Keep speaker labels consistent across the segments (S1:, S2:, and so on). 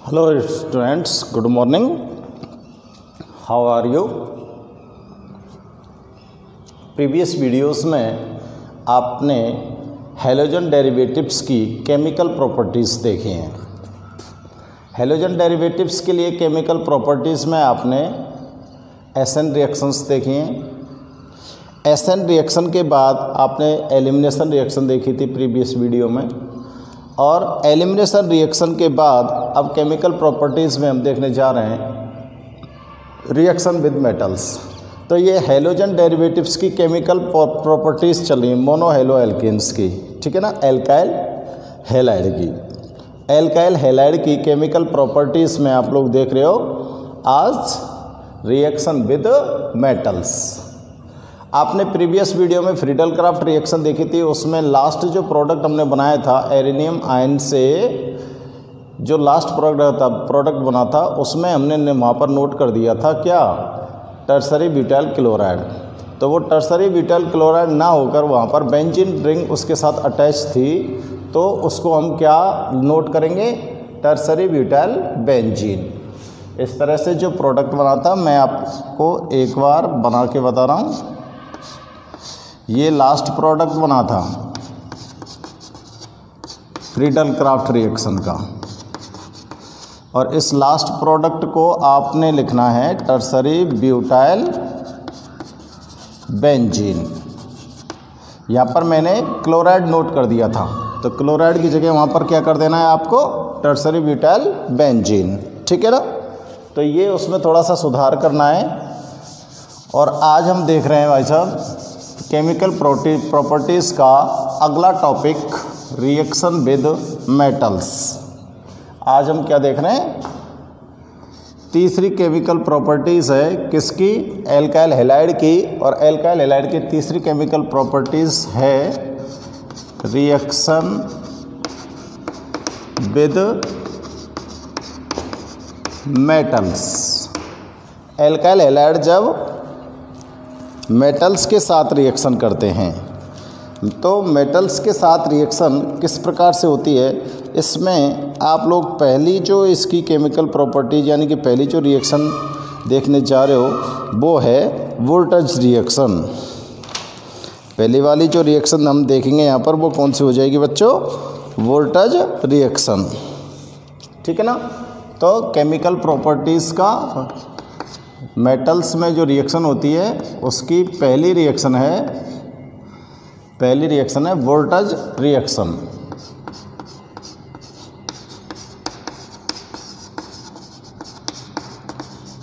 S1: Hello students, good morning. How are you? Previous videos में आपने halogen derivatives की chemical properties देखी हैं। हैलोजन डेरिवेटिव्स के लिए केमिकल प्रॉपर्टीज़ में आपने एसएन रिएक्शंस देखी हैं। एसएन रिएक्शन के बाद आपने एलिमिनेशन रिएक्शन देखी थी प्रीवियस वीडियो में, और एलिमिनेशन रिएक्शन के बाद अब केमिकल प्रॉपर्टीज़ में हम देखने जा रहे हैं रिएक्शन विद मेटल्स। तो ये हैलोजन डेरिवेटिव्स की केमिकल प्रॉपर्टीज़ चल रही हैं मोनो हैलो एल्केन्स की, ठीक है ना, एल्काइल हैलाइड की। एल्काइल हैलाइड की केमिकल प्रॉपर्टीज़ में आप लोग देख रहे हो आज रिएक्शन विद मेटल्स। आपने प्रीवियस वीडियो में फ्रीडल-क्राफ्ट रिएक्शन देखी थी, उसमें लास्ट जो प्रोडक्ट हमने बनाया था एरेनियम आयन से, जो लास्ट प्रोडक्ट बना था उसमें हमने वहाँ पर नोट कर दिया था क्या, टर्सरी ब्यूटाइल क्लोराइड। तो वो टर्सरी ब्यूटाइल क्लोराइड ना होकर वहाँ पर बेंजीन रिंग उसके साथ अटैच थी, तो उसको हम क्या नोट करेंगे, टर्सरी ब्यूटाइल बेंजीन। इस तरह से जो प्रोडक्ट बना था मैं आपको एक बार बना के बता रहा हूँ। ये लास्ट प्रोडक्ट बना था फ्रीडल-क्राफ्ट रिएक्शन का, और इस लास्ट प्रोडक्ट को आपने लिखना है टर्सरी ब्यूटाइल बेंजीन। यहाँ पर मैंने क्लोराइड नोट कर दिया था, तो क्लोराइड की जगह वहाँ पर क्या कर देना है आपको, टर्सरी ब्यूटाइल बेंजीन, ठीक है ना। तो ये उसमें थोड़ा सा सुधार करना है। और आज हम देख रहे हैं भाई साहब केमिकल प्रॉपर्टीज़ का अगला टॉपिक रिएक्शन विद मेटल्स। आज हम क्या देख रहे हैं, तीसरी केमिकल प्रॉपर्टीज़ है किसकी, एल्काइल हैलाइड की। और एल्काइल हैलाइड की तीसरी केमिकल प्रॉपर्टीज़ है reaction with metals. Alkyl halide जब मेटल्स के साथ रिएक्शन करते हैं, तो मेटल्स के साथ रिएक्शन किस प्रकार से होती है, इसमें आप लोग पहली जो इसकी केमिकल प्रॉपर्टीज यानी कि पहली जो रिएक्शन देखने जा रहे हो वो है वोल्टेज रिएक्शन। पहली वाली जो रिएक्शन हम देखेंगे यहाँ पर वो कौन सी हो जाएगी बच्चों, वोल्टेज रिएक्शन, ठीक है ना। तो केमिकल प्रॉपर्टीज़ का मेटल्स में जो रिएक्शन होती है उसकी पहली रिएक्शन है वोल्टेज रिएक्शन।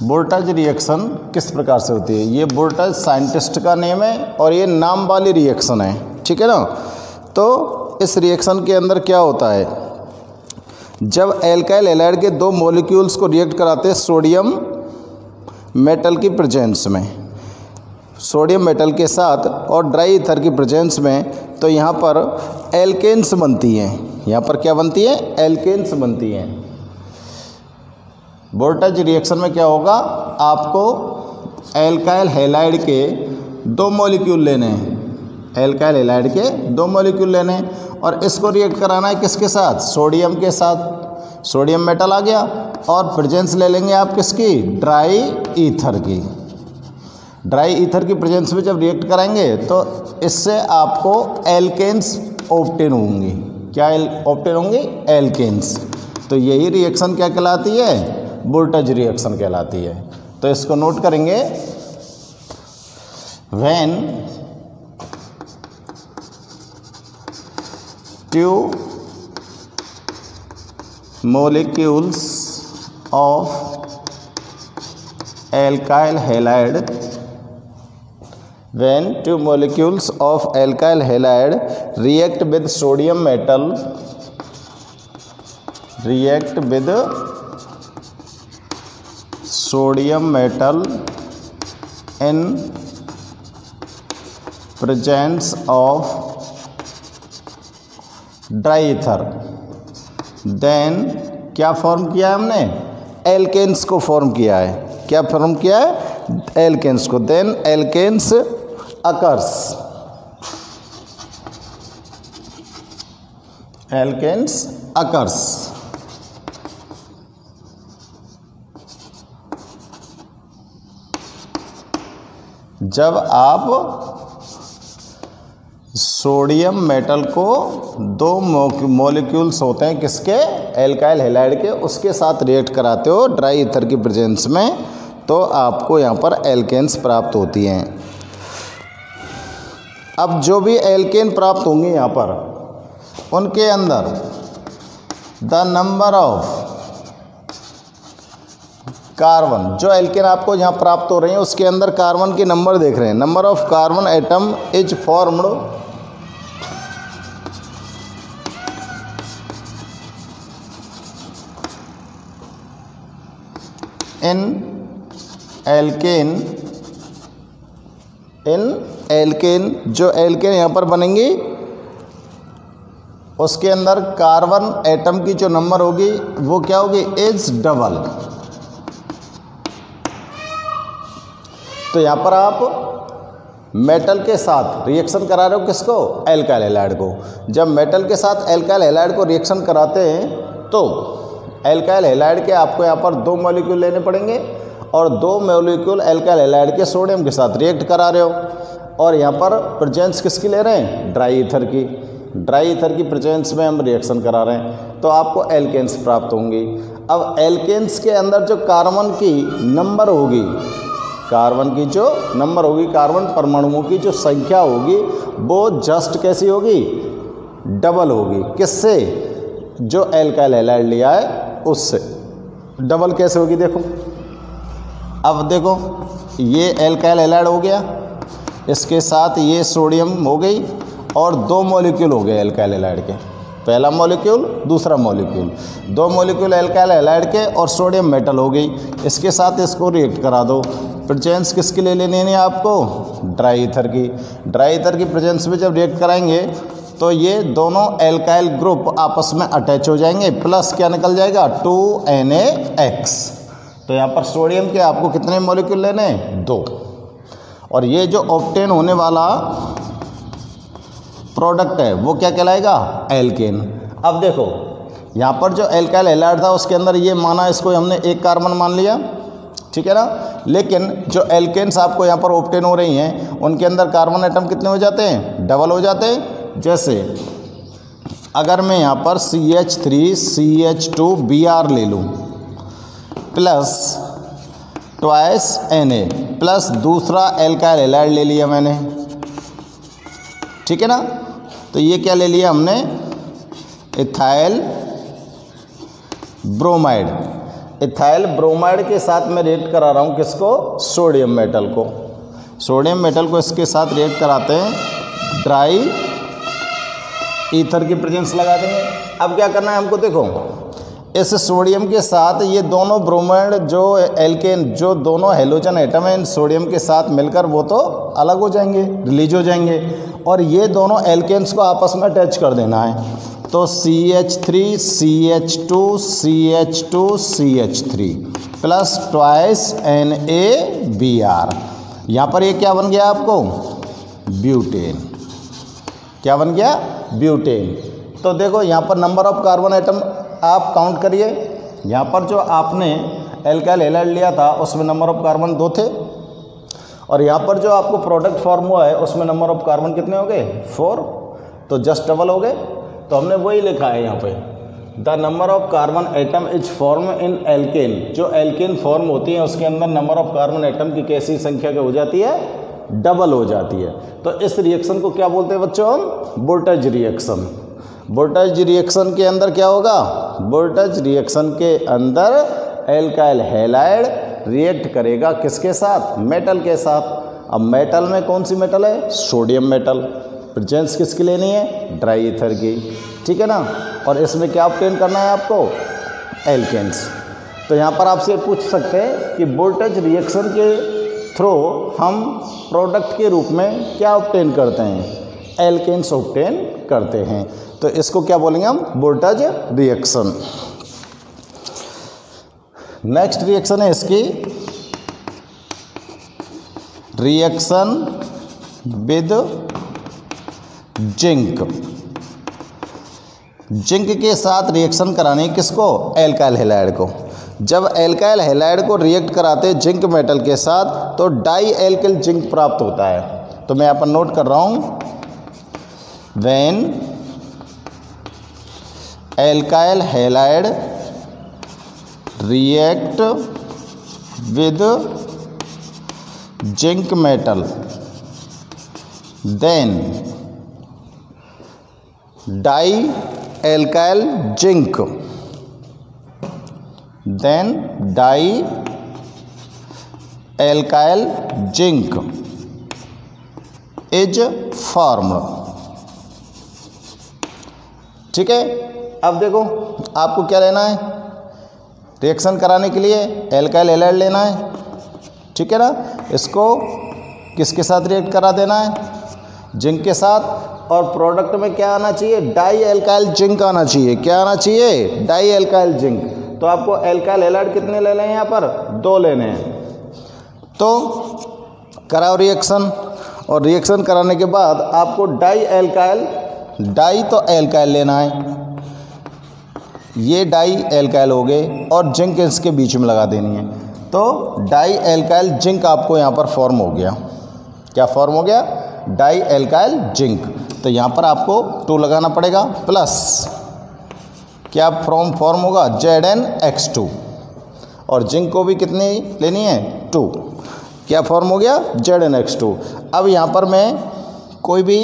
S1: वोल्टेज रिएक्शन किस प्रकार से होती है, ये वोल्टेज साइंटिस्ट का नेम है और ये नाम वाली रिएक्शन है, ठीक है ना। तो इस रिएक्शन के अंदर क्या होता है, जब एल्काइल हैलाइड के दो मॉलिक्यूल्स को रिएक्ट कराते हैं सोडियम मेटल की प्रेजेंस में, सोडियम मेटल के साथ और ड्राई ईथर की प्रेजेंस में, तो यहाँ पर एल्केन्स बनती हैं। यहाँ पर क्या बनती है, एल्केन्स बनती हैं। वोल्टेज रिएक्शन में क्या होगा, आपको एल्काइल हैलाइड के दो मॉलिक्यूल लेने हैं, एल्काइल हैलाइड के दो मॉलिक्यूल लेने हैं और इसको रिएक्ट कराना है किसके साथ, सोडियम के साथ। सोडियम मेटल आ गया और प्रेजेंस ले लेंगे आप किसकी, ड्राई ईथर की। ड्राई ईथर की प्रेजेंस में जब रिएक्ट कराएंगे तो इससे आपको एल्केन्स ऑब्टेन होंगी। क्या ऑब्टेन होंगी, एल्केन्स। तो यही रिएक्शन क्या कहलाती है, वोल्टेज रिएक्शन कहलाती है। तो इसको नोट करेंगे, when two molecules of alkyl halide, when two molecules of alkyl halide react with sodium metal, in presence of dry ether, then क्या फॉर्म किया है हमने, एल्केन्स को फॉर्म किया है। क्या फॉर्म किया है, एल्केन्स को। Then alkanes occurs, alkanes occurs जब आप सोडियम मेटल को दो मॉलिक्यूल्स होते हैं किसके, एल्काइल हैलाइड के, उसके साथ रिएक्ट कराते हो ड्राई ईथर की प्रेजेंस में, तो आपको यहाँ पर एल्केन्स प्राप्त होती हैं। अब जो भी एल्केन प्राप्त होंगे यहाँ पर, उनके अंदर द नंबर ऑफ कार्बन, जो एल्केन आपको यहाँ प्राप्त हो रहे हैं उसके अंदर कार्बन के नंबर देख रहे हैं, number of carbon atom is formed in alkane, जो एल्केन यहाँ पर बनेंगी उसके अंदर कार्बन एटम की जो नंबर होगी वो क्या होगी, इज डबल। तो यहाँ पर आप मेटल के साथ रिएक्शन करा रहे हो किसको, एल्काइल हैलाइड को। जब मेटल के साथ एल्काइल हैलाइड को रिएक्शन कराते हैं तो एल्काइल हैलाइड के आपको यहाँ पर दो मॉलिक्यूल लेने पड़ेंगे और दो मॉलिक्यूल एल्काइल हैलाइड के सोडियम के साथ रिएक्ट करा रहे हो, और यहाँ पर प्रेजेंस किसकी ले रहे हैं, ड्राई ईथर की। ड्राई ईथर की प्रेजेंस में हम रिएक्शन करा रहे हैं तो आपको एल्केन्स प्राप्त होंगी। अब एल्केन्स के अंदर जो कार्बन की नंबर होगी, कार्बन की जो नंबर होगी, कार्बन परमाणुओं की जो संख्या होगी वो जस्ट कैसी होगी, डबल होगी। किससे, जो एल्काइल हैलाइड लिया है उससे। डबल कैसे होगी देखो, अब देखो ये एल्काइल हैलाइड हो गया, इसके साथ ये सोडियम हो गई और दो मॉलिक्यूल हो गए एल्काइल हैलाइड के, पहला मॉलिक्यूल दूसरा मॉलिक्यूल, दो मॉलिक्यूल एल्काइल हैलाइड के और सोडियम मेटल हो गई। इसके साथ इसको रिएक्ट करा दो। प्रेजेंस किसके लिए लेनी है आपको, ड्राई ईथर की। ड्राई ईथर की प्रेजेंस में जब रिएक्ट कराएंगे तो ये दोनों एल्काइल ग्रुप आपस में अटैच हो जाएंगे, प्लस क्या निकल जाएगा, 2NaX। तो यहाँ पर सोडियम के आपको कितने मॉलिक्यूल लेने हैं, 2। और ये जो ऑब्टेन होने वाला प्रोडक्ट है वो क्या कहलाएगा, एल्केन। अब देखो यहाँ पर जो एल्काइल हैलाइड था उसके अंदर ये माना, इसको हमने एक कार्बन मान लिया, ठीक है ना। लेकिन जो एल्केन्स आपको यहाँ पर ऑब्टेन हो रही हैं उनके अंदर कार्बन एटम कितने हो जाते हैं, डबल हो जाते हैं। जैसे अगर मैं यहाँ पर CH3CH2Br ले लूँ प्लस ट्वाइस Na प्लस दूसरा एल्काइल हैलाइड ले लिया मैंने, ठीक है ना। तो ये क्या ले लिया हमने, इथाइल ब्रोमाइड। इथाइल ब्रोमाइड के साथ मैं रिएक्ट करा रहा हूँ किसको, सोडियम मेटल को। सोडियम मेटल को इसके साथ रिएक्ट कराते हैं, ड्राई ईथर की प्रेजेंस लगा देंगे। अब क्या करना है हमको, देखो इस सोडियम के साथ ये दोनों ब्रोमाइड जो एल्केन, जो दोनों हेलोजन एटम हैं सोडियम के साथ मिलकर वो तो अलग हो जाएंगे, रिलीज हो जाएंगे, और ये दोनों एल्केन्स को आपस में अटैच कर देना है। तो CH3CH2CH2CH3 प्लस ट्वाइस NaBr। यहाँ पर ये क्या बन गया आपको, ब्यूटेन। क्या बन गया, ब्यूटेन। तो देखो यहाँ पर नंबर ऑफ कार्बन एटम आप काउंट करिए। यहाँ पर जो आपने एल्काइल हैलाइड लिया था उसमें नंबर ऑफ कार्बन 2 थे, और यहाँ पर जो आपको प्रोडक्ट फॉर्म हुआ है उसमें नंबर ऑफ कार्बन कितने हो गए, 4। तो जस्ट डबल हो गए। तो हमने वही लिखा है यहाँ पे, the number of carbon atom is form in alkane. जो एल्केन फॉर्म होती है उसके अंदर नंबर ऑफ कार्बन एटम की कैसी संख्या क्या हो जाती है, डबल हो जाती है। तो इस रिएक्शन को क्या बोलते हैं बच्चों, हम वोल्टेज रिएक्शन। वोल्टेज रिएक्शन के अंदर क्या होगा, वोल्टेज रिएक्शन के अंदर एल्काइल हैलाइड रिएक्ट करेगा किसके साथ, मेटल के साथ। अब मेटल में कौन सी मेटल है, सोडियम मेटल। प्रेजेंस किसकी लेनी है, ड्राई ईथर की, ठीक है ना। और इसमें क्या ऑब्टेन करना है आपको, एल्केन्स। तो यहाँ पर आपसे पूछ सकते हैं कि वोल्टेज रिएक्शन के थ्रू हम प्रोडक्ट के रूप में क्या ऑब्टेन करते हैं, एल्केन्स ऑब्टेन करते हैं। तो इसको क्या बोलेंगे हम, वोल्टेज रिएक्शन। नेक्स्ट रिएक्शन है इसकी रिएक्शन विद जिंक। जिंक के साथ रिएक्शन करानी किसको, एल्काइल हैलाइड को। जब एल्काइल हैलाइड को रिएक्ट कराते जिंक मेटल के साथ तो डाई एल्किल जिंक प्राप्त होता है। तो मैं यहाँ पर नोट कर रहा हूँ, when alkyl halide react with zinc metal then dialkyl zinc is formed. ठीक है, अब देखो आपको क्या लेना है, रिएक्शन कराने के लिए एल्काइल हैलाइड लेना है। ठीक है ना, इसको किसके साथ रिएक्ट करा देना है, जिंक के साथ, और प्रोडक्ट में क्या आना चाहिए, डाई एल्काइल जिंक आना चाहिए। क्या आना चाहिए, डाई एल्काइल जिंक। तो आपको एल्काइल हैलाइड कितने लेने हैं, यहाँ पर 2 लेने हैं। तो कराओ रिएक्शन, और रिएक्शन कराने के बाद आपको डाई तो एल्काइल लेना है, ये डाई एल्काइल हो गए, और जिंक इसके बीच में लगा देनी है। तो डाई एल्काइल जिंक आपको यहाँ पर फॉर्म हो गया। क्या फॉर्म हो गया, डाई एल्काइल जिंक। तो यहाँ पर आपको 2 लगाना पड़ेगा, प्लस क्या फॉर्म होगा, ZnX2, और जिंक को भी कितनी लेनी है, 2। क्या फॉर्म हो गया, ZnX2। अब यहाँ पर मैं कोई भी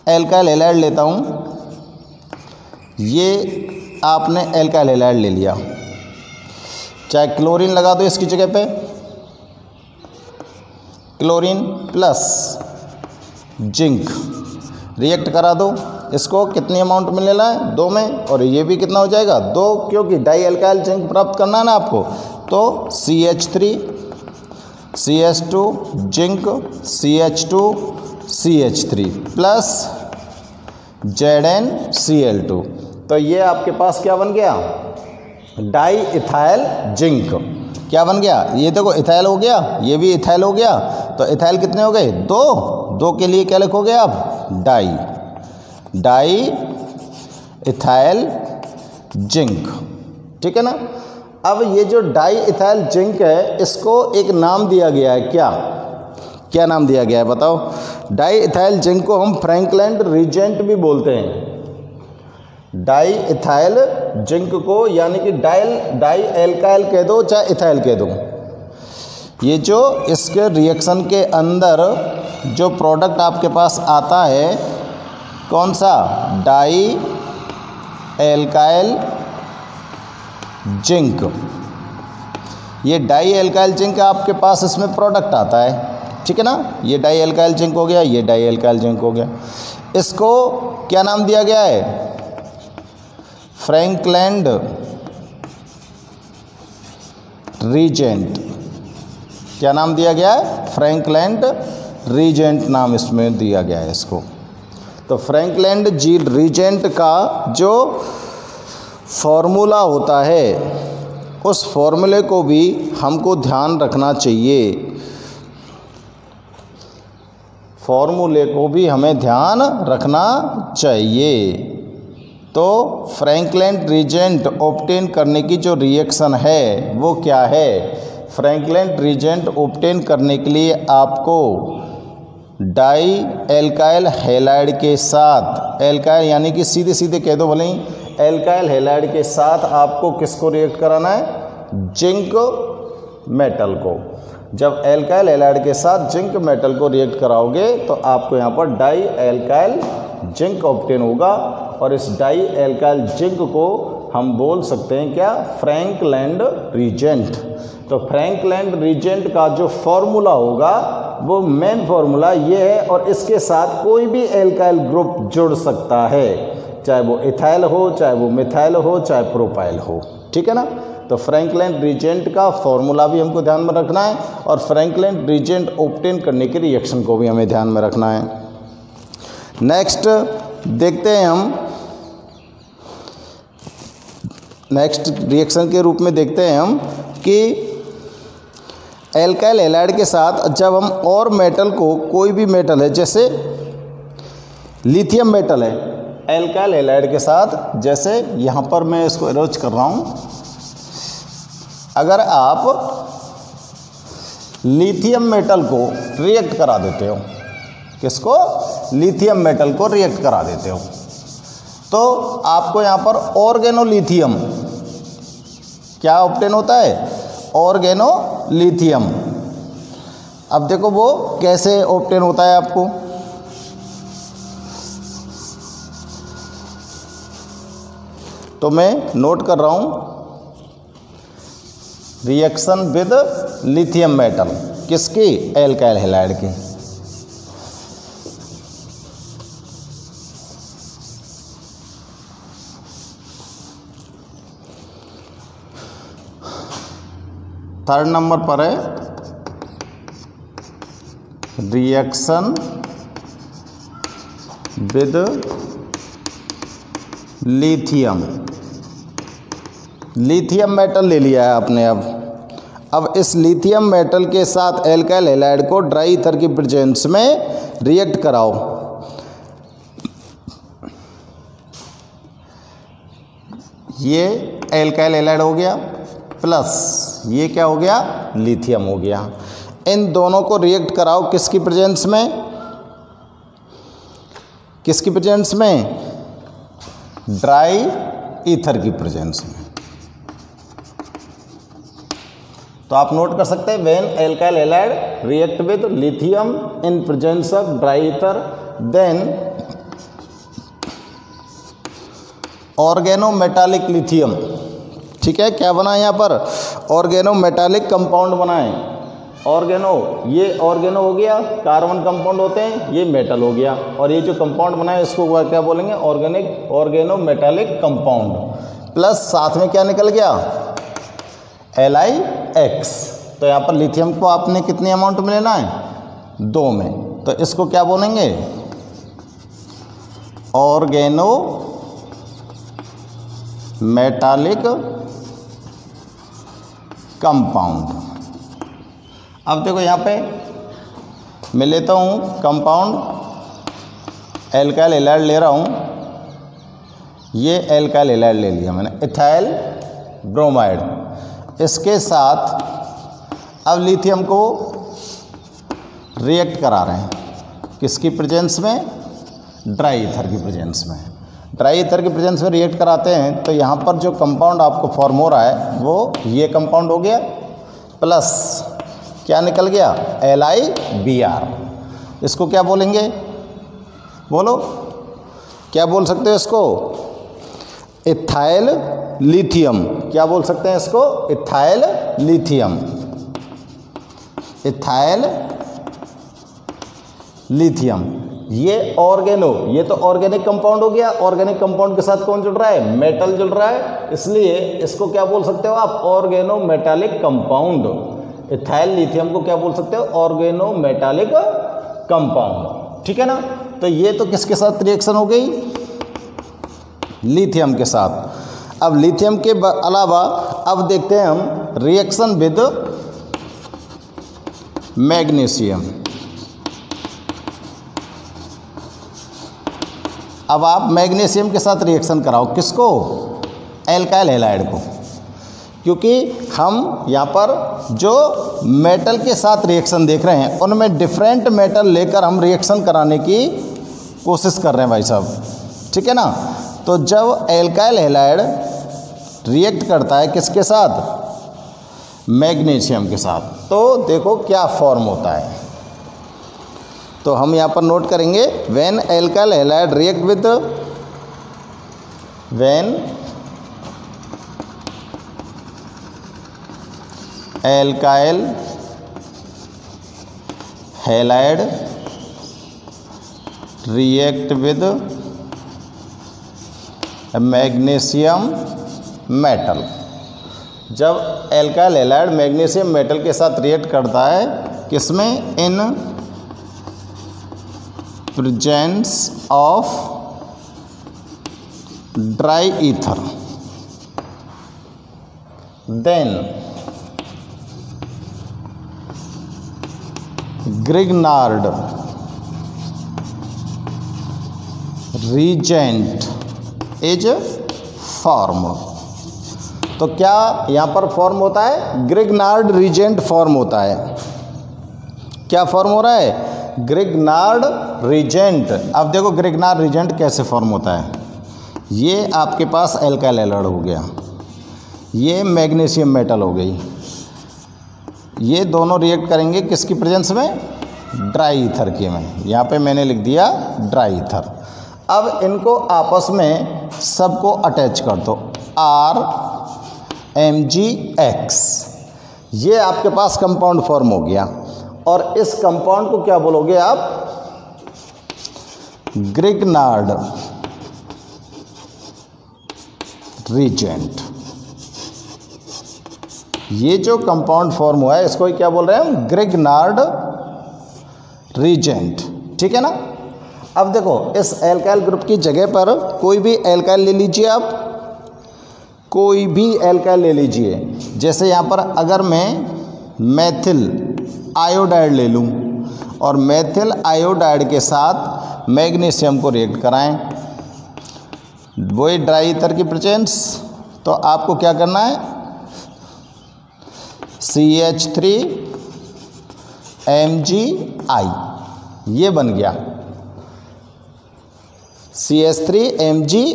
S1: एल्काइल हैलाइड लेता हूँ, ये आपने एल्काइल हैलाइड ले लिया, चाहे क्लोरीन लगा दो इसकी जगह पे, क्लोरीन प्लस जिंक रिएक्ट करा दो। इसको कितनी अमाउंट में लेना है, 2 में, और ये भी कितना हो जाएगा, 2, क्योंकि डाई एल्काइल जिंक प्राप्त करना है ना आपको। तो CH3 CH2 zinc CH2 CH3 plus ZnCl2। तो ये आपके पास क्या बन गया, डाई इथाइल जिंक। क्या बन गया, ये देखो इथाइल हो गया, ये भी इथाइल हो गया। तो इथाइल कितने हो गए, 2 के लिए क्या लिखोगे आप, डाई इथाइल जिंक। ठीक है ना। अब ये जो डाई इथाइल जिंक है, इसको एक नाम दिया गया है। क्या नाम दिया गया है बताओ। डाई इथाइल जिंक को हम फ्रैंकलैंड रीजेंट भी बोलते हैं। डाई इथाइल जिंक को यानी कि डाई एल्काइल कह दो चाहे इथाइल कह दो, ये जो इसके रिएक्शन के अंदर जो प्रोडक्ट आपके पास आता है, कौन सा, डाई एल्काइल जिंक। ये डाई एल्काइल जिंक आपके पास इसमें प्रोडक्ट आता है। ठीक है ना, ये डाई एल्काइल जिंक हो गया, ये डाई एल्काइल जिंक हो गया। इसको क्या नाम दिया गया है, फ्रैंकलैंड रीजेंट। क्या नाम दिया गया है, फ्रैंकलैंड रीजेंट नाम इसमें दिया गया है इसको। तो फ्रैंकलैंड रीजेंट का जो फॉर्मूला होता है, उस फॉर्मूले को भी हमको ध्यान रखना चाहिए। फॉर्मूले को भी हमें ध्यान रखना चाहिए। तो फ्रैंकलैंड रीजेंट ऑब्टेन करने की जो रिएक्शन है वो क्या है, फ्रैंकलैंड रीजेंट ऑब्टेन करने के लिए आपको डाई एल्काइल हैलाइड के साथ, एल्काइल यानी कि सीधे सीधे कह दो भले ही, एल्काइल हैलाइड के साथ आपको किसको रिएक्ट कराना है, जिंक मेटल को। जब एल्काइल हैलाइड के साथ जिंक मेटल को रिएक्ट कराओगे तो आपको यहाँ पर डाई एल्काइल जिंक ऑब्टेन होगा, और इस डाई एल्काइल जिंक को हम बोल सकते हैं क्या, फ्रैंकलैंड रीजेंट। तो फ्रैंकलैंड रीजेंट का जो फॉर्मूला होगा वो मेन फॉर्मूला ये है, और इसके साथ कोई भी एल्काइल ग्रुप जुड़ सकता है, चाहे वो इथाइल हो, चाहे वो मिथाइल हो, चाहे प्रोपाइल हो। ठीक है ना। तो फ्रैंकलैंड रीजेंट का फॉर्मूला भी हमको ध्यान में रखना है, और फ्रैंकलैंड रीजेंट ऑब्टेन करने के रिएक्शन को भी हमें ध्यान में रखना है। नेक्स्ट देखते हैं हम, नेक्स्ट रिएक्शन के रूप में देखते हैं हम कि एल्काइल हैलाइड के साथ जब हम और मेटल को, कोई भी मेटल है जैसे लिथियम मेटल है, एल्काइल हैलाइड के साथ, जैसे यहाँ पर मैं इसको अरेंज कर रहा हूँ, अगर आप लिथियम मेटल को रिएक्ट करा देते हो, किसको? लिथियम मेटल को रिएक्ट करा देते हो, तो आपको यहाँ पर ऑर्गेनोलिथियम क्या ऑब्टेन होता है? ऑर्गेनोलिथियम। अब देखो वो कैसे ऑब्टेन होता है आपको। तो मैं नोट कर रहा हूँ, रिएक्शन विद लिथियम मेटल, किसकी? एल्काइल हैलाइड की। थर्ड नंबर पर है reaction with lithium. Lithium metal ले लिया है आपने। अब इस लिथियम मेटल के साथ एल्काइल हैलाइड को ड्राई ईथर की प्रेजेंस में रिएक्ट कराओ। ये एल्काइल हैलाइड हो गया, प्लस ये क्या हो गया? लिथियम हो गया। इन दोनों को रिएक्ट कराओ किसकी प्रेजेंस में? किसकी प्रेजेंस में? ड्राई ईथर की प्रेजेंस में। तो आप नोट कर सकते हैं, when alkyl halide react with lithium in presence of dry ether, then organometallic lithium. ठीक है, क्या बना यहाँ पर? ऑर्गेनोमेटालिक कंपाउंड बनाए। ऑर्गेनो, ये ऑर्गेनो हो गया, कार्बन कंपाउंड होते हैं, ये मेटल हो गया, और ये जो कंपाउंड बनाए इसको क्या बोलेंगे? Organometallic compound. प्लस साथ में क्या निकल गया? LiX। तो यहाँ पर लिथियम को आपने कितनी अमाउंट में लेना है? 2 में। तो इसको क्या बोलेंगे? Organometallic compound. अब देखो यहाँ पे मैं लेता हूँ कंपाउंड, एल्काइल हैलाइड ले रहा हूँ, ये एल्काइल हैलाइड ले लिया मैंने, इथाइल ब्रोमाइड। इसके साथ अब लिथियम को रिएक्ट करा रहे हैं, किसकी प्रेजेंस में? ड्राई ईथर की प्रेजेंस में। ड्राई ईथर की प्रेजेंस में रिएक्ट कराते हैं तो यहाँ पर जो कंपाउंड आपको फॉर्म हो रहा है वो ये कंपाउंड हो गया, प्लस क्या निकल गया? LiBr। इसको क्या बोलेंगे? बोलो, क्या बोल सकते हो इसको? Ethyl lithium. क्या बोल सकते हैं इसको? Ethyl lithium. Ethyl lithium. ये ऑर्गेनो, ये तो ऑर्गेनिक कंपाउंड हो गया। ऑर्गेनिक कंपाउंड के साथ कौन जुड़ रहा है? मेटल जुड़ रहा है, इसलिए इसको क्या बोल सकते हो आप? Organometallic compound. इथाइल लिथियम को क्या बोल सकते हो? Organometallic compound. ठीक है ना? तो ये तो किसके साथ रिएक्शन हो गई? लिथियम के साथ। अब लिथियम के अलावा अब देखते हैं हम रिएक्शन विद मैग्नीशियम। अब आप मैग्नीशियम के साथ रिएक्शन कराओ, किसको? एल्काइल हैलाइड को, क्योंकि हम यहाँ पर जो मेटल के साथ रिएक्शन देख रहे हैं उनमें डिफरेंट मेटल लेकर हम रिएक्शन कराने की कोशिश कर रहे हैं भाई साहब। ठीक है ना? तो जब एल्काइल हैलाइड रिएक्ट करता है किसके साथ? मैग्नीशियम के साथ, तो देखो क्या फॉर्म होता है। तो हम यहाँ पर नोट करेंगे, when alkyl halide react with, when alkyl halide react with magnesium metal. जब एल्काइल हैलाइड मैग्नीशियम मेटल के साथ रिएक्ट करता है, किसमें? In presence of dry ether, then Grignard reagent is formed। तो क्या यहाँ पर फॉर्म होता है? ग्रिग्नार्ड रीजेंट फॉर्म होता है। क्या फॉर्म हो रहा है? Grignard reagent. अब देखो ग्रिग्नार्ड रीजेंट कैसे फॉर्म होता है। ये आपके पास एल्काइल हैलाइड हो गया, ये मैग्नीशियम मेटल हो गई, ये दोनों रिएक्ट करेंगे किसकी प्रेजेंस में? ड्राई ईथर के में। यहाँ पे मैंने लिख दिया ड्राई ईथर। अब इनको आपस में सबको अटैच कर दो, RMgX। ये आपके पास कंपाउंड फॉर्म हो गया और इस कंपाउंड को क्या बोलोगे आप? Grignard reagent. ये जो कंपाउंड फॉर्म हुआ है इसको क्या बोल रहे हैं हम? Grignard reagent. ठीक है ना। अब देखो इस एल्काइल ग्रुप की जगह पर कोई भी एल्काइल ले लीजिए आप, कोई भी एल्काइल ले लीजिए। जैसे यहाँ पर अगर मैं मेथिल आयोडाइड ले लूँ और मेथिल आयोडाइड के साथ मैग्नीशियम को रिएक्ट कराएं, वही ड्राई ईथर की प्रेजेंस, तो आपको क्या करना है? CH3Mgi, ये बन गया CH3Mgi।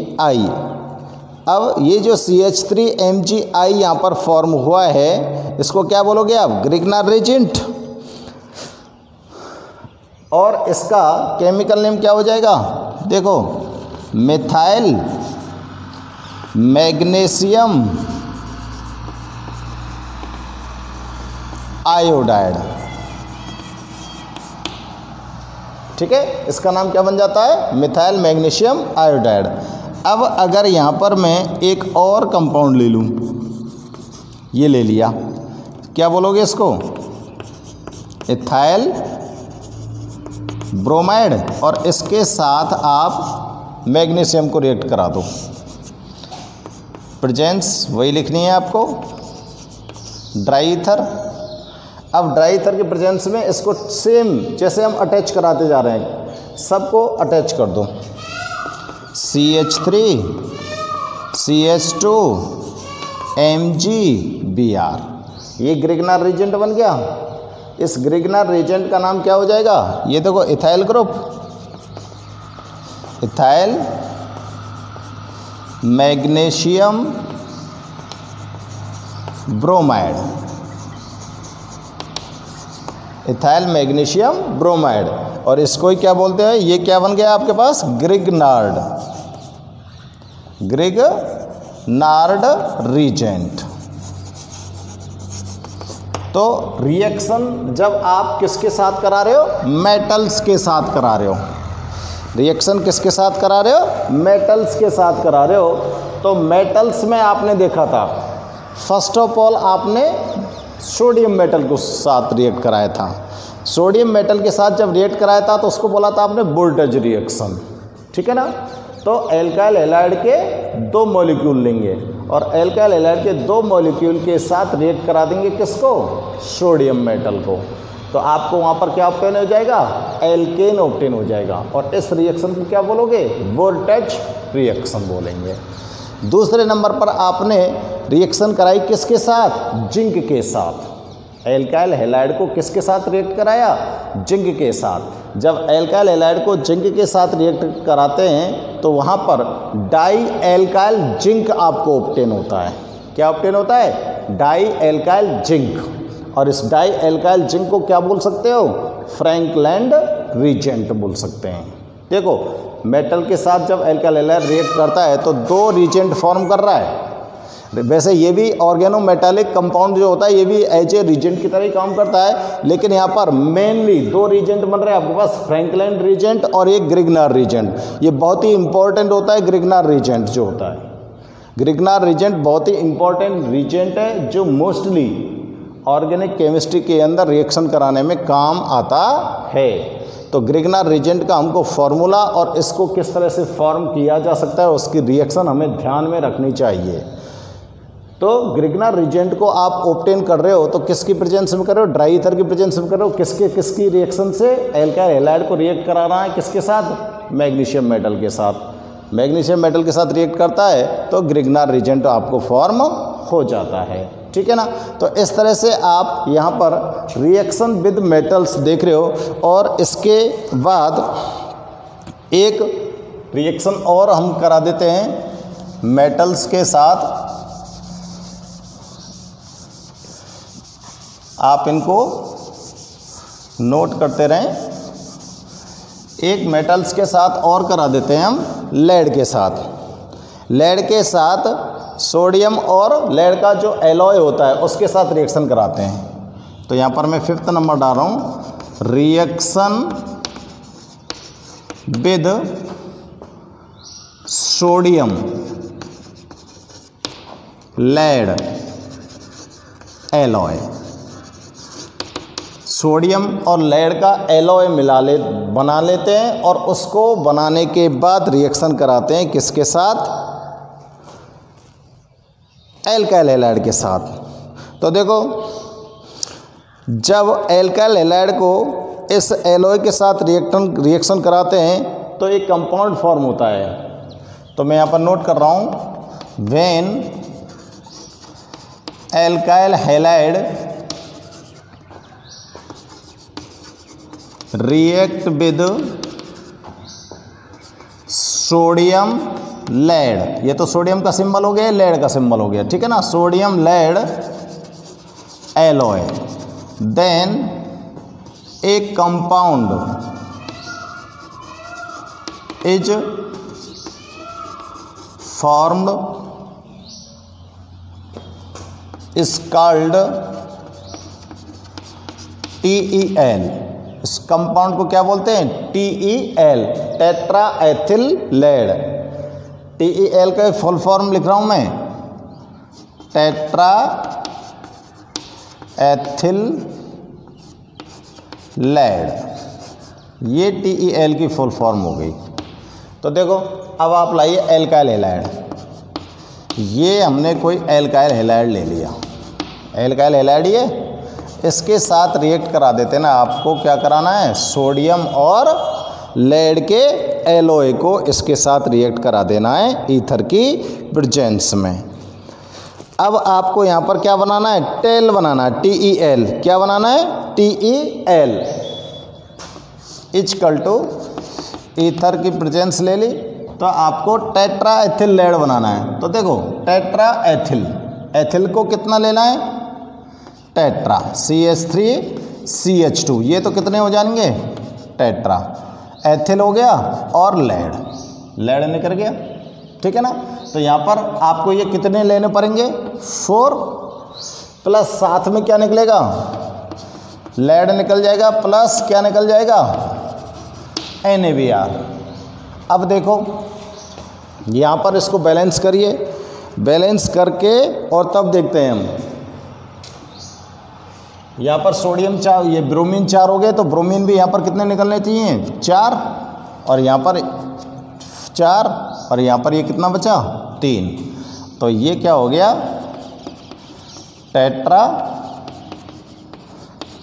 S1: अब ये जो CH3Mgi यहाँ पर फॉर्म हुआ है इसको क्या बोलोगे आप? Grignard reagent. और इसका केमिकल नेम क्या हो जाएगा? देखो, मिथाइल मैग्नीशियम आयोडाइड। ठीक है, इसका नाम क्या बन जाता है? Methyl magnesium iodide. अब अगर यहाँ पर मैं एक और कंपाउंड ले लूँ, ये ले लिया, क्या बोलोगे इसको? Ethyl bromide. और इसके साथ आप मैग्नीशियम को रिएक्ट करा दो। प्रेजेंस वही लिखनी है आपको, ड्राई ईथर। अब ड्राई ईथर के प्रेजेंस में इसको सेम जैसे हम अटैच कराते जा रहे हैं, सबको अटैच कर दो। CH3 CH2 MgBr। ये ग्रिग्नार्ड रीजेंट बन गया। इस ग्रिग्नार्ड रीजेंट का नाम क्या हो जाएगा? ये देखो ethyl group, ethyl magnesium bromide, ethyl magnesium bromide. और इसको ही क्या बोलते हैं? ये क्या बन गया आपके पास? Grignard reagent. तो रिएक्शन जब आप किसके साथ करा रहे हो? मेटल्स के साथ करा रहे हो। रिएक्शन किसके साथ करा रहे हो? मेटल्स के साथ करा रहे हो। तो मेटल्स में आपने देखा था, फर्स्ट ऑफ ऑल आपने सोडियम मेटल के साथ रिएक्ट कराया था। सोडियम मेटल के साथ जब रिएक्ट कराया था तो उसको बोला था आपने वोल्टेज रिएक्शन। ठीक है ना। तो एल्काइल हैलाइड के 2 मॉलिक्यूल लेंगे और एल्काइल हैलाइड के 2 मॉलिक्यूल के साथ रिएक्ट करा देंगे किसको? सोडियम मेटल को। तो आपको वहाँ पर क्या ऑब्टेन हो जाएगा? एल्केन ऑब्टेन हो जाएगा। और इस रिएक्शन को क्या बोलोगे? वोल्टेज रिएक्शन बोलेंगे। दूसरे नंबर पर आपने रिएक्शन कराई किसके साथ? जिंक के साथ। एल्काइल हैलाइड को किसके साथ रिएक्ट कराया? जिंक के साथ। जब एल्काइल हैलाइड को जिंक के साथ रिएक्ट कराते हैं तो वहाँ पर डाई एल्काइल जिंक आपको ऑब्टेन होता है। क्या ऑब्टेन होता है? Dialkyl zinc. और इस डाई एल्काइल जिंक को क्या बोल सकते हो? फ्रैंकलैंड रीजेंट बोल सकते हैं। देखो, मेटल के साथ जब एल्काइल हैलाइड रिएक्ट करता है तो 2 रीजेंट फॉर्म कर रहा है। वैसे ये भी ऑर्गेनोमेटालिक कंपाउंड जो होता है ये भी एज ए रीजेंट की तरह ही काम करता है, लेकिन यहाँ पर मेनली 2 रीजेंट बन रहे हैं आपके पास, फ्रैंकलैंड रीजेंट और एक ग्रिग्नार्ड रीजेंट। ये बहुत ही इंपॉर्टेंट होता है ग्रिग्नार्ड रीजेंट जो होता है। ग्रिग्नार्ड रीजेंट बहुत ही इंपॉर्टेंट रीजेंट है जो मोस्टली ऑर्गेनिक केमिस्ट्री के अंदर रिएक्शन कराने में काम आता है। तो ग्रिग्नार्ड रीजेंट का हमको फॉर्मूला और इसको किस तरह से फॉर्म किया जा सकता है उसकी रिएक्शन हमें ध्यान में रखनी चाहिए। तो ग्रिग्नार्ड रीजेंट को आप ऑब्टेन कर रहे हो तो किसकी प्रेजेंस में कर रहे हो? ड्राई ईथर की प्रेजेंस में कर रहे हो। किसकी रिएक्शन से? एल्काइल हैलाइड को रिएक्ट करा रहा है किसके साथ? मैग्नीशियम मेटल के साथ। मैग्नीशियम मेटल के साथ रिएक्ट करता है तो ग्रिग्नार्ड रीजेंट आपको फॉर्म हो जाता है। ठीक है ना। तो इस तरह से आप यहाँ पर रिएक्शन विद मेटल्स देख रहे हो। और इसके बाद एक रिएक्शन और हम करा देते हैं मेटल्स के साथ। आप इनको नोट करते रहें। एक मेटल्स के साथ और करा देते हैं हम लेड के साथ। लेड के साथ सोडियम और लेड का जो एलॉय होता है उसके साथ रिएक्शन कराते हैं। तो यहाँ पर मैं 5th नंबर डाल रहा हूँ, reaction with sodium lead alloy. Sodium और लेड का एलॉय बना लेते हैं और उसको बनाने के बाद रिएक्शन कराते हैं किसके साथ? एल्काइल हैलाइड के साथ। तो देखो, जब एल्काइल हैलाइड को इस एलॉय के साथ रिएक्शन कराते हैं तो एक कंपाउंड फॉर्म होता है। तो मैं यहाँ पर नोट कर रहा हूँ, when alkyl halide react with sodium lead, ये तो सोडियम का सिंबल हो गया, लेड का सिंबल हो गया। ठीक है ना। Sodium lead alloy, then a compound is formed is called TeL। इस कंपाउंड को क्या बोलते हैं? TeL, tetra ethyl lead. TeL का फुल फॉर्म लिख रहा हूं मैं, टेट्रा एथिल लेड। ये TeL की फुल फॉर्म हो गई। तो देखो, अब आप लाइए एल्काइल हैलाइड। ये हमने कोई एल्काइल हैलाइड ले लिया, एल्काइल हैलाइड ये, इसके साथ रिएक्ट करा देते हैं ना। आपको क्या कराना है? सोडियम और लेड के एलॉय को इसके साथ रिएक्ट करा देना है ईथर की प्रेजेंस में। अब आपको यहाँ पर क्या बनाना है? टेल बनाना है, TeL। क्या बनाना है? TeL इक्वल टू ईथर की प्रेजेंस ले ली तो आपको टेट्रा एथिल लेड बनाना है। तो देखो, टेट्रा एथिल, एथिल को कितना लेना है? टेट्रा, CH3CH2, ये तो कितने हो जाएंगे? टेट्रा। एथिल हो गया और लेड, लेड निकल गया। ठीक है ना। तो यहाँ पर आपको ये कितने लेने पड़ेंगे? 4 प्लस साथ में क्या निकलेगा? लेड निकल जाएगा, प्लस क्या निकल जाएगा? NaBr। अब देखो, यहाँ पर इसको बैलेंस करिए, बैलेंस करके और तब देखते हैं हम। यहाँ पर सोडियम 4, ये ब्रोमीन 4 हो गए, तो ब्रोमीन भी यहाँ पर कितने निकलने चाहिए? 4, और यहाँ पर 4, और यहाँ पर ये कितना बचा? 3। तो ये क्या हो गया? टेट्रा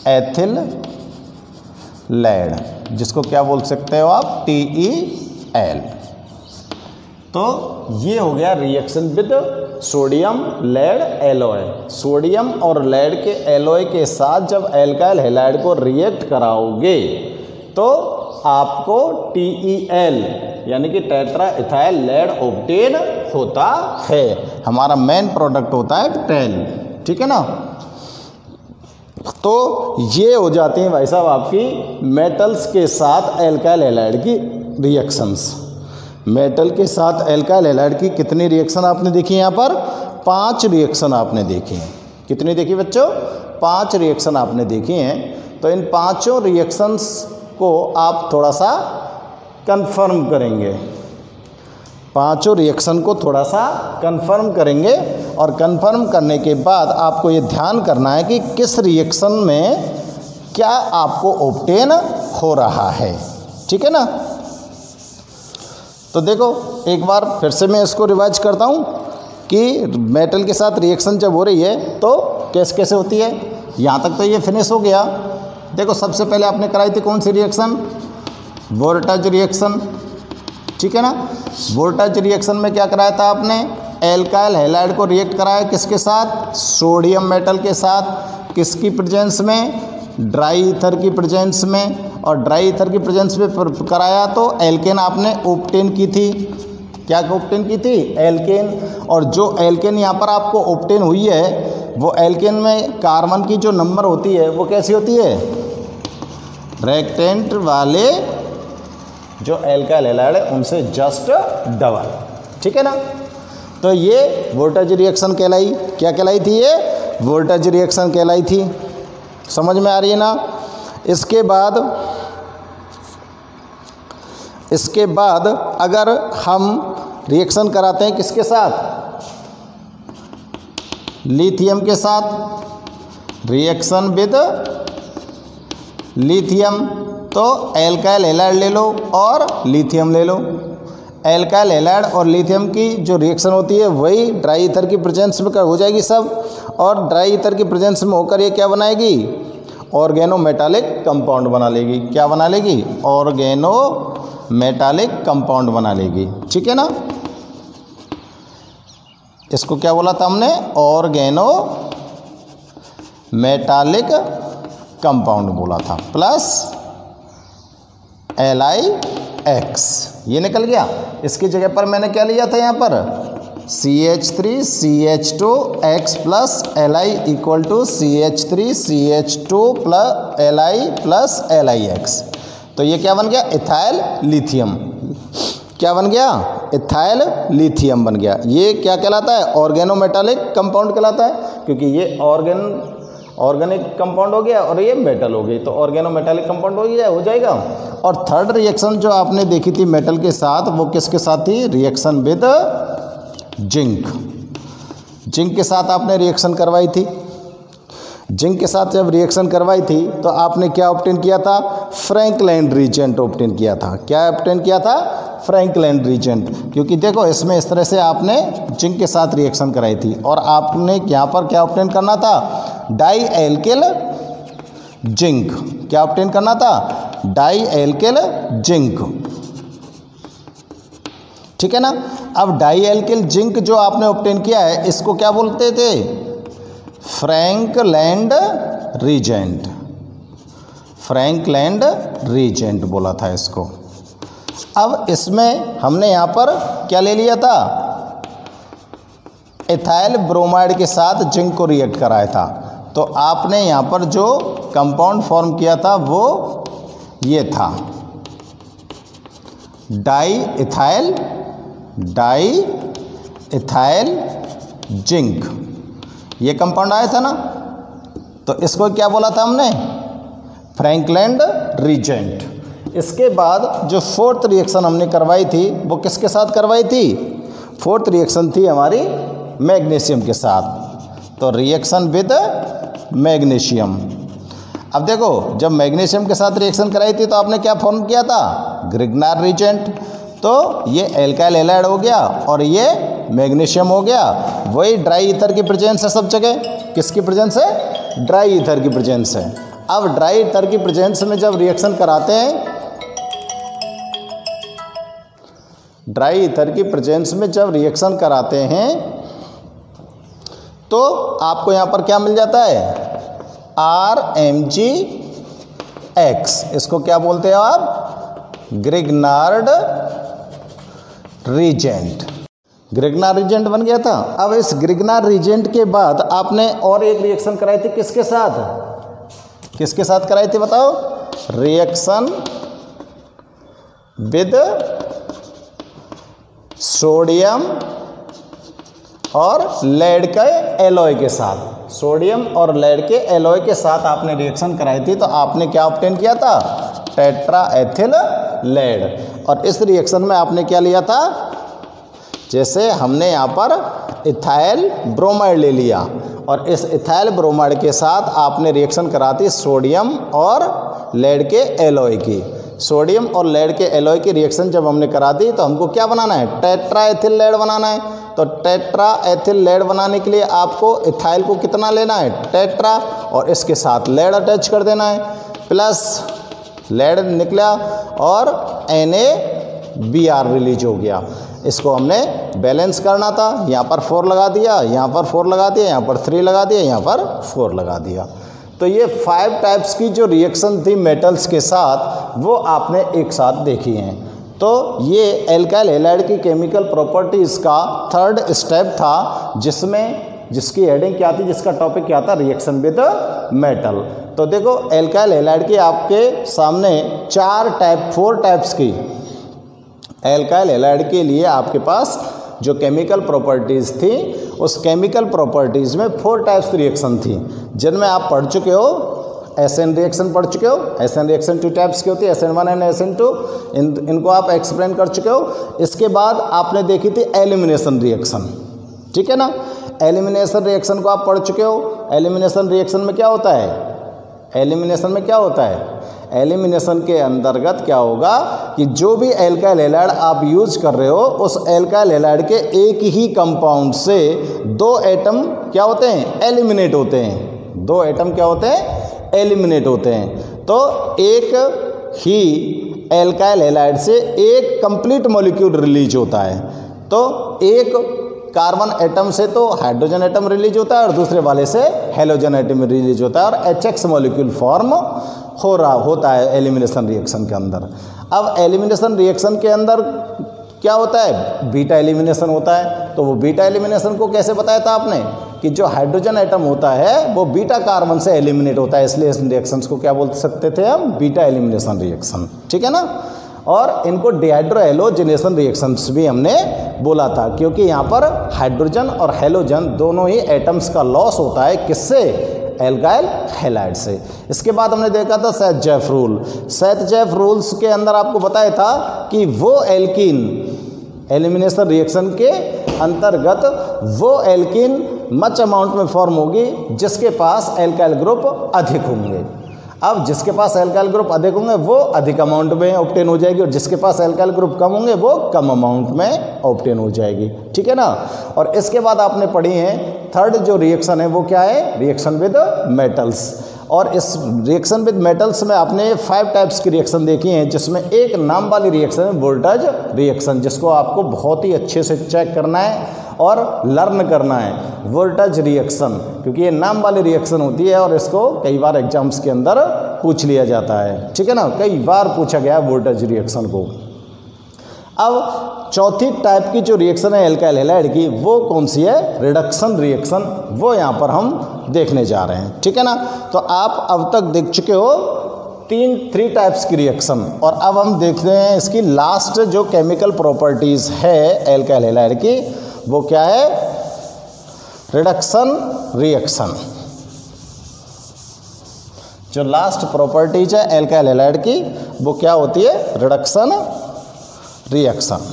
S1: एथिल लेड, जिसको क्या बोल सकते हो आप? TeL। तो ये हो गया reaction with sodium lead alloy. Sodium और लेड के एलॉय के साथ जब एल्काइल हैलाइड को रिएक्ट कराओगे तो आपको TeL यानी कि टेट्रा इथाइल लेड ऑब्टेन होता है। हमारा मेन प्रोडक्ट होता है टेल। ठीक है ना। तो ये हो जाती हैं भाई साहब आपकी मेटल्स के साथ एल्काइल हैलाइड की रिएक्शंस। मेटल के साथ एल्काइल हैलाइड की कितनी रिएक्शन आपने देखी? यहाँ पर 5 रिएक्शन आपने देखी हैं। कितनी देखी बच्चों? 5 रिएक्शन आपने देखी हैं। तो इन 5 रिएक्शंस को आप थोड़ा सा कंफर्म करेंगे, 5 रिएक्शन को थोड़ा सा कंफर्म करेंगे, और कंफर्म करने के बाद आपको ये ध्यान करना है कि किस रिएक्शन में क्या आपको ऑब्टेन हो रहा है। ठीक है ना। तो देखो, एक बार फिर से मैं इसको रिवाइज करता हूँ कि मेटल के साथ रिएक्शन जब हो रही है तो कैसे कैसे होती है। यहाँ तक तो ये फिनिश हो गया। देखो, सबसे पहले आपने कराई थी कौन सी रिएक्शन? Voltage reaction. ठीक है ना। वोल्टेज रिएक्शन में क्या कराया था आपने? एल्काइल हैलाइड को रिएक्ट कराया किसके साथ, सोडियम मेटल के साथ, किसकी प्रेजेंस में, ड्राई ईथर की प्रेजेंस में, और ड्राई ईथर की प्रेजेंस में कराया तो एल्केन आपने ऑब्टेन की थी। क्या ऑब्टेन की थी, एल्केन। और जो एल्केन यहाँ पर आपको ऑब्टेन हुई है वो एल्केन में कार्बन की जो नंबर होती है वो कैसी होती है, रेक्टेंट वाले जो एल्काइल हैलाइड है उनसे जस्ट डबल, ठीक है ना। तो ये वोल्टेज रिएक्शन कहलाई, क्या कहलाई थी, ये वोल्टेज रिएक्शन कहलाई थी। समझ में आ रही है ना। इसके बाद अगर हम रिएक्शन कराते हैं किसके साथ, लिथियम के साथ, रिएक्शन विद लिथियम, तो एल्काइल हैलाइड ले लो और लिथियम ले लो। एल्काइल हैलाइड और लिथियम की जो रिएक्शन होती है वही ड्राई ईथर की प्रेजेंस में हो जाएगी सब, और ड्राई ईथर की प्रेजेंस में होकर ये क्या बनाएगी, ऑर्गेनो मेटालिक कंपाउंड बना लेगी। क्या बना लेगी, ऑर्गेनो मेटालिक कंपाउंड बना लेगी, ठीक है ना। इसको क्या बोला था हमने, ऑर्गेनो मेटालिक कंपाउंड बोला था, प्लस LiX, ये निकल गया। इसकी जगह पर मैंने क्या लिया था यहाँ पर, CH3CH2X plus Li equal to CH3CH2 plus Li plus LiX। तो ये क्या बन गया, इथाइल लिथियम। क्या बन गया, इथाइल लिथियम बन गया। ये क्या कहलाता है, ऑर्गेनोमेटालिक कंपाउंड कहलाता है, क्योंकि ये ऑर्गेनिक कंपाउंड हो गया और ये मेटल हो गई, तो ऑर्गेनोमेटालिक कंपाउंड हो जाएगा। और थर्ड रिएक्शन जो आपने देखी थी मेटल के साथ, वो किसके साथ थी, रिएक्शन विद जिंक। जिंक के साथ आपने रिएक्शन करवाई थी। जिंक के साथ जब रिएक्शन करवाई थी तो आपने क्या ऑब्टेन किया था, फ्रैंकलैंड रीजेंट ऑब्टेन किया था। क्या ऑब्टेन किया था, फ्रैंकलैंड रीजेंट। क्योंकि देखो इसमें इस तरह से आपने जिंक के साथ रिएक्शन कराई थी और आपने यहाँ पर क्या ऑब्टेन करना था, डाई एल्किल जिंक। क्या ऑब्टेन करना था, डाई एल्किल जिंक, ठीक है ना। अब डाई एल्किल जिंक जो आपने ऑब्टेन किया है इसको क्या बोलते थे, फ्रैंकलैंड रीजेंट। फ्रैंकलैंड रीजेंट बोला था इसको। अब इसमें हमने यहाँ पर क्या ले लिया था, इथाइल ब्रोमाइड के साथ जिंक को रिएक्ट कराया था। तो आपने यहाँ पर जो कंपाउंड फॉर्म किया था वो ये था, डाई इथाइल जिंक, ये कंपाउंड आया था ना। तो इसको क्या बोला था हमने, फ्रैंकलैंड रीजेंट। इसके बाद जो फोर्थ रिएक्शन हमने करवाई थी वो किसके साथ करवाई थी, फोर्थ रिएक्शन थी हमारी मैग्नीशियम के साथ। तो रिएक्शन विद मैग्नीशियम। अब देखो जब मैग्नीशियम के साथ रिएक्शन कराई थी तो आपने क्या फॉर्म किया था, ग्रिग्नार रीजेंट। तो ये एल्काइल हैलाइड हो गया और ये मैग्नीशियम हो गया। वही ड्राई ईथर की प्रेजेंस है सब जगह। किसकी प्रेजेंस है, ड्राई ईथर की प्रेजेंस है। अब ड्राई ईथर की प्रेजेंस में जब रिएक्शन कराते हैं, ड्राई ईथर की प्रेजेंस में जब रिएक्शन कराते हैं तो आपको यहाँ पर क्या मिल जाता है, RMgX। इसको क्या बोलते हो आप, ग्रिग्नार्ड रीजेंट। ग्रिग्नार रीजेंट बन गया था। अब इस ग्रिग्नार रीजेंट के बाद आपने और एक रिएक्शन कराई थी किसके साथ, किसके साथ कराई थी बताओ, रिएक्शन विद सोडियम और लेड के एलॉय के साथ। सोडियम और लेड के एलॉय के साथ आपने रिएक्शन कराई थी। तो आपने क्या ऑब्टेन किया था, टेट्राएथिल लेड। और इस रिएक्शन में आपने क्या लिया था, जैसे हमने यहाँ पर इथाइल ब्रोमाइड ले लिया और इस इथाइल ब्रोमाइड के साथ आपने रिएक्शन कराती सोडियम और लेड के एलॉय की। सोडियम और लेड के एलॉय की रिएक्शन जब हमने करा दी तो हमको क्या बनाना है, टेट्राएथिल लेड बनाना है। तो टेट्राएथिल लेड बनाने के लिए आपको इथाइल को कितना लेना है, टेट्रा, और इसके साथ लेड अटैच कर देना है, प्लस लेड निकला और NaBr रिलीज हो गया। इसको हमने बैलेंस करना था, यहाँ पर 4 लगा दिया, यहाँ पर 4 लगा दिया, यहाँ पर 3 लगा दिया, यहाँ पर 4 लगा दिया। तो ये 5 टाइप्स की जो रिएक्शन थी मेटल्स के साथ वो आपने एक साथ देखी हैं। तो ये एल्काइल हैलाइड की केमिकल प्रॉपर्टीज़ का 3rd स्टेप था, जिसकी हेडिंग क्या थी, जिसका टॉपिक क्या था, रिएक्शन विद मेटल। तो देखो एल्काइल हैलाइड की आपके सामने 4 टाइप्स की एल्काइल हैलाइड के लिए आपके पास जो केमिकल प्रॉपर्टीज़ थी, उस केमिकल प्रॉपर्टीज़ में 4 टाइप्स रिएक्शन थी, जिनमें आप पढ़ चुके हो। एसएन रिएक्शन पढ़ चुके हो। एसएन रिएक्शन 2 टाइप्स की होती है, SN1 एंड SN2। इनको आप एक्सप्लेन कर चुके हो। इसके बाद आपने देखी थी एलिमिनेशन रिएक्शन, ठीक है ना। एलिमिनेशन रिएक्शन को आप पढ़ चुके हो। एलिमिनेशन रिएक्शन में क्या होता है, एलिमिनेशन में क्या होता है, एलिमिनेशन के अंतर्गत क्या होगा कि जो भी एल्काइल हैलाइड आप यूज कर रहे हो, उस एल्काइल हैलाइड के एक ही कंपाउंड से 2 एटम क्या होते हैं, एलिमिनेट होते हैं। 2 एटम क्या होते हैं, एलिमिनेट होते हैं। तो एक ही एल्काइल हैलाइड से एक कंप्लीट मॉलिक्यूल रिलीज होता है। तो एक कार्बन एटम से तो हाइड्रोजन एटम रिलीज होता है और दूसरे वाले से हेलोजन एटम रिलीज होता है और HX मॉलिक्यूल फॉर्म होता है एलिमिनेशन रिएक्शन के अंदर। अब एलिमिनेशन रिएक्शन के अंदर क्या होता है, बीटा एलिमिनेशन होता है। तो वो बीटा एलिमिनेशन को कैसे बताया था आपने कि जो हाइड्रोजन एटम होता है वो बीटा कार्बन से एलिमिनेट होता है, इसलिए इस रिएक्शंस को क्या बोल सकते थे हम, बीटा एलिमिनेशन रिएक्शन, ठीक है ना। और इनको डिहाइड्रो हैलोजिनेशन रिएक्शंस भी हमने बोला था, क्योंकि यहाँ पर हाइड्रोजन और हैलोजन दोनों ही एटम्स का लॉस होता है, किससे, एल्काइल हैलाइड से। इसके बाद हमने देखा था सेथ-जेफ रूल। सेथ-जेफ रूल्स के अंदर आपको बताया था कि वो एल्कीन एलिमिनेशन रिएक्शन के अंतर्गत वो एल्कीन मच अमाउंट में फॉर्म होगी जिसके पास एल्काइल ग्रुप अधिक होंगे। अब जिसके पास एल्काइल ग्रुप अधिक होंगे वो अधिक अमाउंट में ऑब्टेन हो जाएगी और जिसके पास एल्काइल ग्रुप कम होंगे वो कम अमाउंट में ऑब्टेन हो जाएगी, ठीक है ना। और इसके बाद आपने पढ़ी है 3rd जो रिएक्शन है वो क्या है, रिएक्शन विद मेटल्स। और इस रिएक्शन विद मेटल्स में आपने 5 टाइप्स की रिएक्शन देखी हैं, जिसमें एक नाम वाली रिएक्शन है वोल्टेज रिएक्शन, जिसको आपको बहुत ही अच्छे से चेक करना है और लर्न करना है, वोल्टेज रिएक्शन, क्योंकि ये नाम वाली रिएक्शन होती है और इसको कई बार एग्जाम्स के अंदर पूछ लिया जाता है, ठीक है ना, कई बार पूछा गया है वोल्टेज रिएक्शन को। अब चौथी टाइप की जो रिएक्शन है एल्काइल हैलाइड की, वो कौन सी है, रिडक्शन रिएक्शन, वो यहाँ पर हम देखने जा रहे हैं, ठीक है ना। तो आप अब तक देख चुके हो 3 टाइप्स की रिएक्शन, और अब हम देखते हैं इसकी लास्ट जो केमिकल प्रॉपर्टीज़ है एल्काइल हैलाइड की, वो क्या है, रिडक्शन रिएक्शन। जो लास्ट प्रॉपर्टीज है एल्काइल हैलाइड की वो क्या होती है, रिडक्शन रिएक्शन।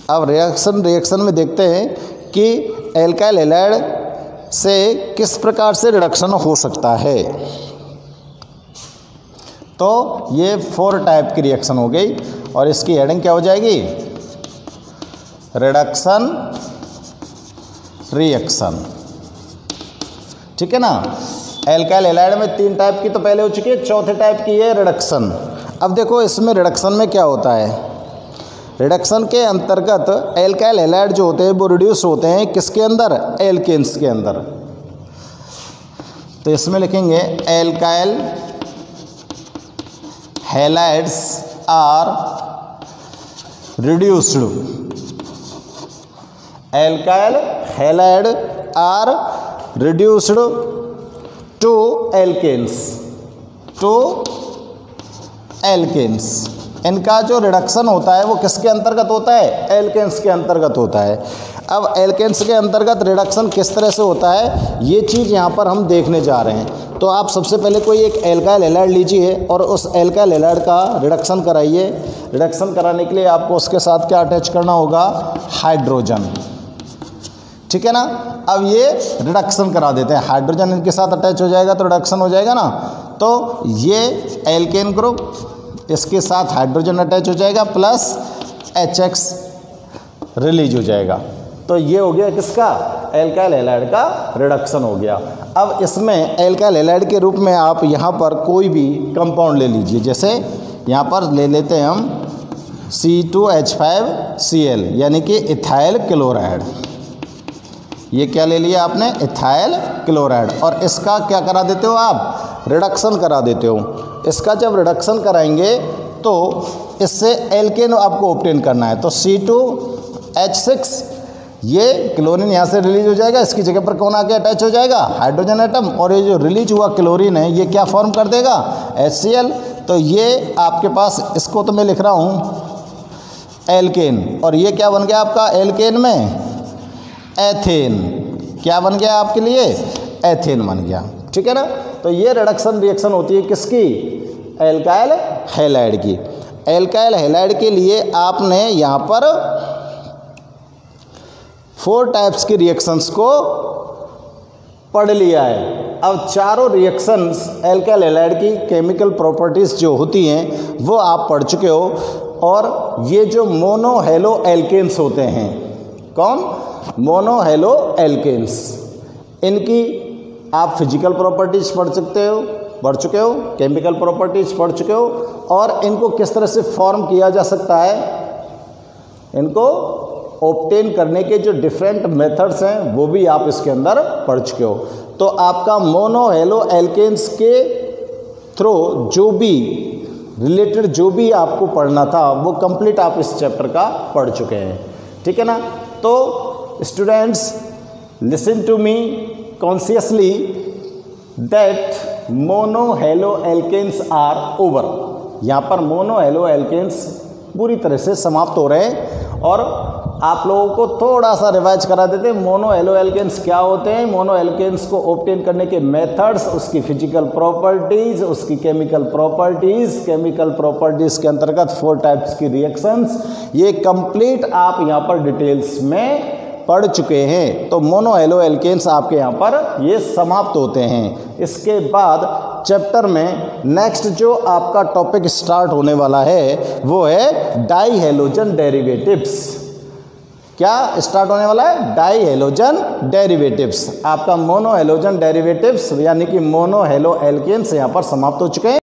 S1: अब रिएक्शन में देखते हैं कि एल्काइल हैलाइड से किस प्रकार से रिडक्शन हो सकता है। तो ये 4 टाइप की रिएक्शन हो गई और इसकी हेडिंग क्या हो जाएगी, रिडक्शन रिएक्शन, ठीक है ना। एल्काइल हैलाइड में 3 टाइप की तो पहले हो चुकी है, चौथे टाइप की है रिडक्शन। अब देखो इसमें रिडक्शन में क्या होता है, रिडक्शन के अंतर्गत एल्काइल हैलाइड जो होते हैं वो रिड्यूस होते हैं किसके अंदर, एल्केन्स के अंदर। तो इसमें लिखेंगे alkyl halides are reduced, alkyl halide are reduced to alkanes. इनका जो रिडक्शन होता है वो किसके अंतर्गत होता है, एल्केन्स के अंतर्गत होता है। अब एल्केन्स के अंतर्गत रिडक्शन किस तरह से होता है, ये चीज़ यहाँ पर हम देखने जा रहे हैं। तो आप सबसे पहले कोई एक एल्काइल हैलाइड लीजिए और उस एल्काइल हैलाइड का रिडक्शन कराइए। रिडक्शन कराने के लिए आपको उसके साथ क्या अटैच करना होगा, हाइड्रोजन, ठीक है ना। अब ये रिडक्शन करा देते हैं, हाइड्रोजन इनके साथ अटैच हो जाएगा तो रिडक्शन हो जाएगा ना। तो ये एल्केन ग्रुप, इसके साथ हाइड्रोजन अटैच हो जाएगा प्लस HX रिलीज हो जाएगा। तो ये हो गया किसका, एल्काइल हैलाइड का रिडक्शन हो गया। अब इसमें एल्काइल हैलाइड के रूप में आप यहाँ पर कोई भी कंपाउंड ले लीजिए, जैसे यहाँ पर ले लेते हैं हम C2H5Cl यानी कि इथाइल क्लोराइड। ये क्या ले लिया आपने, इथाइल क्लोराइड, और इसका क्या करा देते हो आप, रिडक्शन करा देते हो। इसका जब रिडक्शन कराएंगे तो इससे एल्केन आपको ऑब्टेन करना है। तो C2H6 ये क्लोरीन यहाँ से रिलीज हो जाएगा, इसकी जगह पर कौन आके अटैच हो जाएगा, हाइड्रोजन एटम, और ये जो रिलीज हुआ क्लोरीन है ये क्या फॉर्म कर देगा, HCl। तो ये आपके पास, इसको तो मैं लिख रहा हूँ एल्केन, और ये क्या बन गया आपका एल्केन में एथेन। क्या बन गया आपके लिए, एथेन बन गया, ठीक है ना। तो ये रिडक्शन रिएक्शन होती है किसकी, एल्काइल हैलाइड की। एल्काइल हैलाइड के लिए आपने यहाँ पर 4 टाइप्स के रिएक्शंस को पढ़ लिया है। अब चारों रिएक्शंस एल्काइल हैलाइड की केमिकल प्रॉपर्टीज़ जो होती हैं वो आप पढ़ चुके हो। और ये जो मोनो हेलो एल्केन्स होते हैं, कौन, मोनो हेलो एल्केन्स, इनकी आप फिजिकल प्रॉपर्टीज़ पढ़ चुके हो, केमिकल प्रॉपर्टीज़ पढ़ चुके हो, और इनको किस तरह से फॉर्म किया जा सकता है, इनको ऑब्टेन करने के जो डिफरेंट मेथड्स हैं वो भी आप इसके अंदर पढ़ चुके हो। तो आपका मोनो हेलो एल्केन्स के थ्रू जो भी रिलेटेड जो भी आपको पढ़ना था वो कंप्लीट आप इस चैप्टर का पढ़ चुके हैं, ठीक है ना। तो students listen to me consciously that mono halo alkanes are over. यहाँ पर मोनो हेलो एल्केन्स पूरी तरह से समाप्त हो रहे हैं, और आप लोगों को थोड़ा सा रिवाइज करा देते हैं मोनो हेलो एल्केन्स क्या होते हैं, मोनो एल्केन्स को ऑब्टेन करने के मेथड्स, उसकी फिजिकल प्रॉपर्टीज़, उसकी केमिकल प्रॉपर्टीज़ के अंतर्गत 4 टाइप्स की रिएक्शंस, ये कंप्लीट आप यहाँ पर डिटेल्स में पढ़ चुके हैं। तो मोनो हेलो एल्केन्स आपके यहाँ पर ये समाप्त होते हैं। इसके बाद चैप्टर में नेक्स्ट जो आपका टॉपिक स्टार्ट होने वाला है वो है डाई हेलोजन डेरिवेटिव्स। क्या स्टार्ट होने वाला है, डाई हेलोजन डेरिवेटिव्स। आपका मोनो हेलोजन डेरिवेटिव्स यानी कि मोनो हेलो एल्केन्स यहाँ पर समाप्त हो चुके हैं।